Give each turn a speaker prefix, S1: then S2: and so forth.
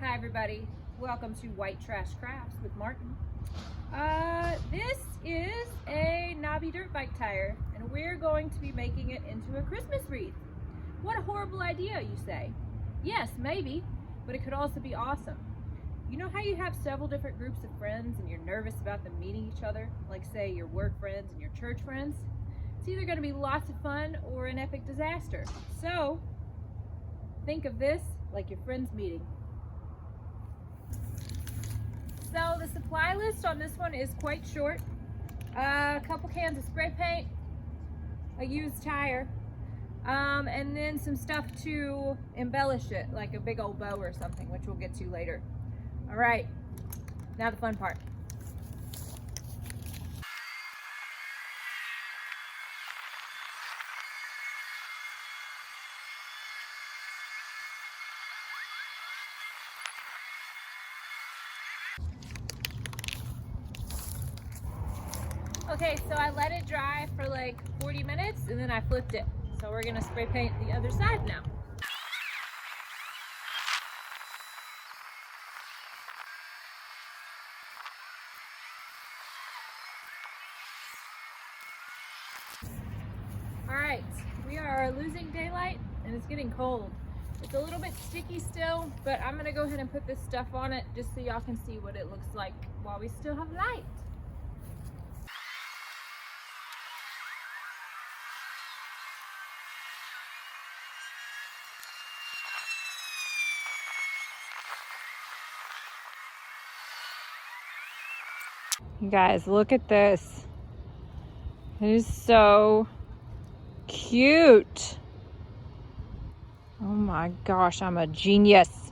S1: Hi everybody, welcome to White Trash Crafts with Martin. This is a knobby dirt bike tire and we're going to be making it into a Christmas wreath. What a horrible idea, you say. Yes, maybe, but it could also be awesome. You know how you have several different groups of friends and you're nervous about them meeting each other, like say your work friends and your church friends? It's either going to be lots of fun or an epic disaster. So think of this like your friends meeting. So the supply list on this one is quite short. A couple cans of spray paint, a used tire, and then some stuff to embellish it, like a big old bow or something, which we'll get to later. All right, now the fun part. Okay, so I let it dry for like 40 minutes and then I flipped it. So we're gonna spray paint the other side now. All right, we are losing daylight and it's getting cold. It's a little bit sticky still, but I'm gonna go ahead and put this stuff on it just so y'all can see what it looks like while we still have light. You guys, look at this. It is so cute. Oh my gosh, I'm a genius.